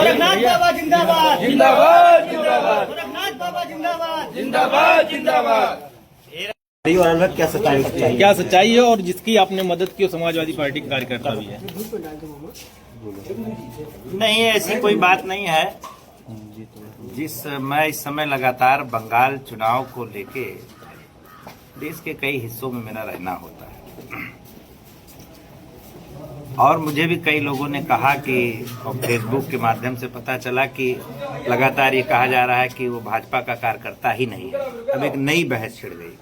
गोरखनाथ बाबा जिंदाबाद, जिंदाबाद जिंदाबाद गोरखनाथ बाबा जिंदाबाद। जिंदाबाद जिंदाबाद। क्या सच्चाई है और जिसकी आपने मदद की वो समाजवादी पार्टी का कार्यकर्ता भी है? नहीं, ऐसी कोई बात नहीं है। मैं इस समय लगातार बंगाल चुनाव को लेके देश के कई हिस्सों में मेरा रहना होता है और मुझे भी कई लोगों ने कहा कि और फेसबुक के माध्यम से पता चला कि लगातार ये कहा जा रहा है कि वो भाजपा का कार्यकर्ता ही नहीं है। अब एक नई बहस छिड़ गई।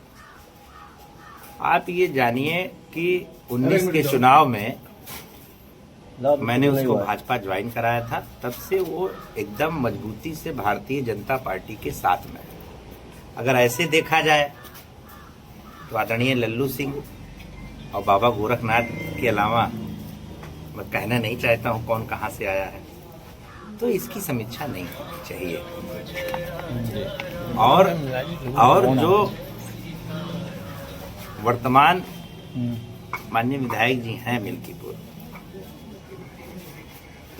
आप ये जानिए कि 19 के चुनाव में मैंने उसको भाजपा ज्वाइन कराया था, तब से वो एकदम मजबूती से भारतीय जनता पार्टी के साथ में है। अगर ऐसे देखा जाए तो आदरणीय लल्लू सिंह और बाबा गोरखनाथ के अलावा मैं कहना नहीं चाहता हूं कौन कहां से आया है, तो इसकी समीक्षा नहीं होनी चाहिए। और जो वर्तमान माननीय विधायक जी हैं मिल्कीपुर,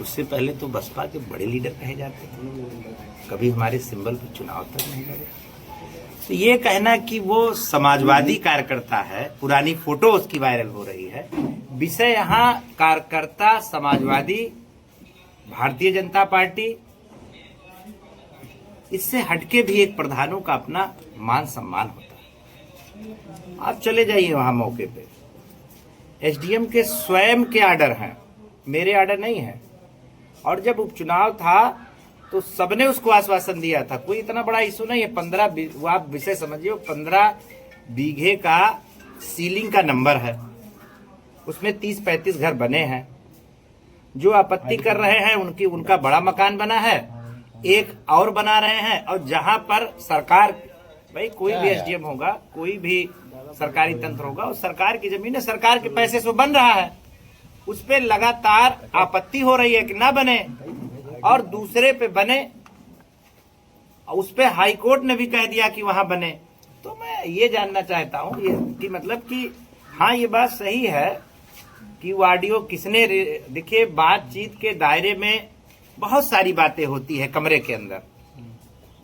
उससे पहले तो बसपा के बड़े लीडर कहे जाते थे, कभी हमारे सिंबल पर चुनाव तक नहीं लड़े। तो ये कहना कि वो समाजवादी कार्यकर्ता है, पुरानी फोटो उसकी वायरल हो रही है। विषय यहाँ कार्यकर्ता समाजवादी, भारतीय जनता पार्टी, इससे हटके भी एक प्रधानों का अपना मान सम्मान होता है। आप चले जाइए वहां मौके पे, एसडीएम के स्वयं के आर्डर हैं, मेरे आर्डर नहीं है। और जब उपचुनाव था तो सबने उसको आश्वासन दिया था, कोई इतना बड़ा इशू नहीं है। 15 आप विषय समझिए, 15 बीघे का सीलिंग का नंबर है, उसमें 30-35 घर बने हैं। जो आपत्ति कर रहे हैं उनका बड़ा मकान बना है, एक और बना रहे हैं। और जहां पर सरकार, भाई कोई भी एसडीएम होगा, कोई भी सरकारी तंत्र होगा, उस सरकार की जमीन है, सरकार के पैसे से बन रहा है, उस पे लगातार आपत्ति हो रही है कि ना बने और दूसरे पे बने, उस पे हाई कोर्ट ने भी कह दिया कि वहां बने। तो मैं ये जानना चाहता हूं कि मतलब कि हाँ, ये बात सही है कि वो ऑडियो किसने, देखिए बातचीत के दायरे में बहुत सारी बातें होती है कमरे के अंदर।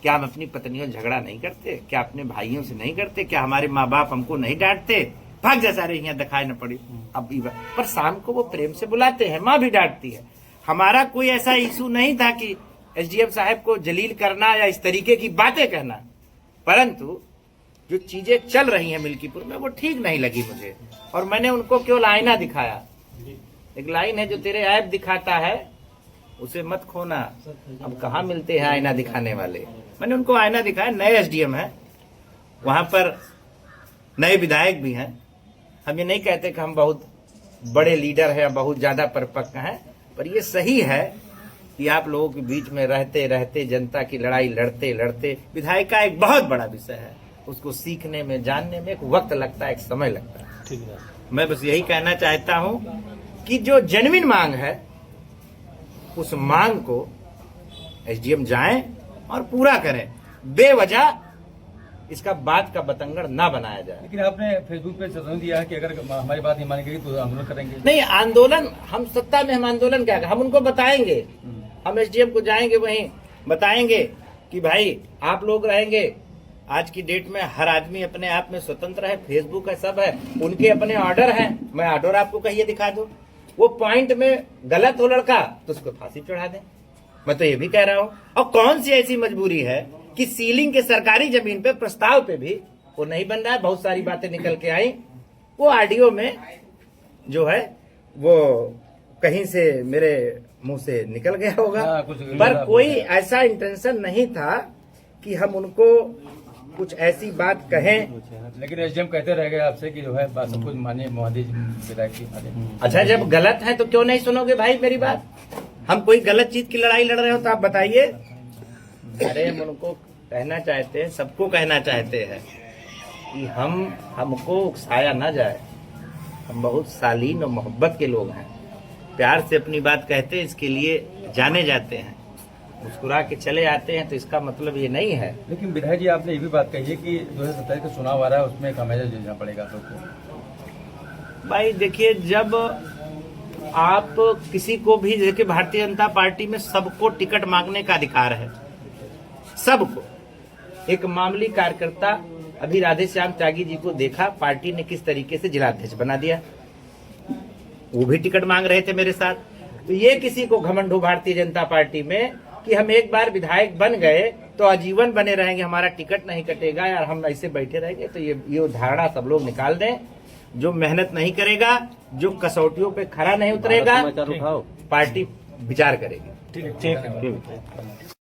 क्या हम अपनी पत्नियों से झगड़ा नहीं करते? क्या अपने भाइयों से नहीं करते? क्या हमारे माँ बाप हमको नहीं डांटते? भाग जा सारे, यहाँ दिखाई न पड़ी। अब पर शाम को वो प्रेम से बुलाते हैं, माँ भी डांटती है। हमारा कोई ऐसा इशू नहीं था कि एसडीएम साहब को जलील करना या इस तरीके की बातें कहना, परंतु जो चीजें चल रही हैं मिल्कीपुर में वो ठीक नहीं लगी मुझे। और मैंने उनको केवल आईना दिखाया। एक लाइन है, जो तेरे ऐप दिखाता है उसे मत खोना। अब कहाँ मिलते हैं आईना दिखाने वाले? मैंने उनको आईना दिखाया। नए एसडीएम है, वहां पर नए विधायक भी हैं। हम ये नहीं कहते कि हम बहुत बड़े लीडर हैं, बहुत ज्यादा परिपक्व हैं, पर ये सही है कि आप लोगों के बीच में रहते रहते, जनता की लड़ाई लड़ते लड़ते, विधायक का एक बहुत बड़ा विषय है, उसको सीखने में, जानने में एक वक्त लगता है, एक समय लगता है। ठीक है, मैं बस यही कहना चाहता हूं कि जो जेन्युइन मांग है, उस मांग को एसडीएम जाएं और पूरा करें। बेवजह इसका बात का बतंगड़ ना बनाया जाए। लेकिन आपने फेसबुक पे चेतावनी दिया है कि अगर हमारी बात नहीं मानी गई तो आंदोलन करेंगे। नहीं, आंदोलन, हम सत्ता में, हम आंदोलन क्या, हम उनको बताएंगे। हम एसडीएम को जाएंगे, वहीं बताएंगे कि भाई आप लोग रहेंगे। आज की डेट में हर आदमी अपने आप में स्वतंत्र है, फेसबुक है, सब है, उनके अपने ऑर्डर हैं। मैं ऑर्डर आपको कहिए दिखा दूं। वो पॉइंट में गलत हो लड़का तो उसको फांसी चढ़ा दें। मैं तो ये भी कह रहा हूं। और कौन सी ऐसी मजबूरी है कि सीलिंग के सरकारी जमीन पे प्रस्ताव पे भी वो नहीं बन रहा है? बहुत सारी बातें निकल के आई, वो ऑडियो में जो है वो कहीं से मेरे मुंह से निकल गया होगा। पर कोई ऐसा इंटेंशन नहीं था कि हम उनको कुछ ऐसी बात कहें। लेकिन एसडीएम कहते रह गए आपसे कि जो है बात सब कुछ मानिए मोदी विधायक की। अच्छा, जब गलत है तो क्यों नहीं सुनोगे भाई मेरी बात? हम कोई गलत चीज की लड़ाई लड़ रहे हो तो आप बताइए। अरे हम उनको कहना चाहते हैं, सबको कहना चाहते हैं कि हमको उकसाया ना जाए। हम बहुत शालीन और मोहब्बत के लोग हैं, प्यार से अपनी बात कहते हैं, इसके लिए जाने जाते हैं, मुस्कुरा के चले आते हैं। तो इसका मतलब ये नहीं है। लेकिन विधायक जी, आपने ये भी बात कही है कि 2027 का चुनाव आ रहा है, उसमें खामियाजा झेलना पड़ेगा आप लोग को। भाई देखिए, जब आप किसी को भी, देखिए भारतीय जनता पार्टी में सबको टिकट मांगने का अधिकार है, सबको। एक मामूली कार्यकर्ता अभी राधेश्याम त्यागी जी को देखा, पार्टी ने किस तरीके से जिलाध्यक्ष बना दिया, वो भी टिकट मांग रहे थे मेरे साथ। तो ये किसी को घमंड हो भारतीय जनता पार्टी में कि हम एक बार विधायक बन गए तो आजीवन बने रहेंगे, हमारा टिकट नहीं कटेगा यार, हम ऐसे बैठे रहेंगे, तो ये धारणा सब लोग निकाल दें। जो मेहनत नहीं करेगा, जो कसौटियों पे खरा नहीं उतरेगा, पार्टी विचार करेगी। ठीक है।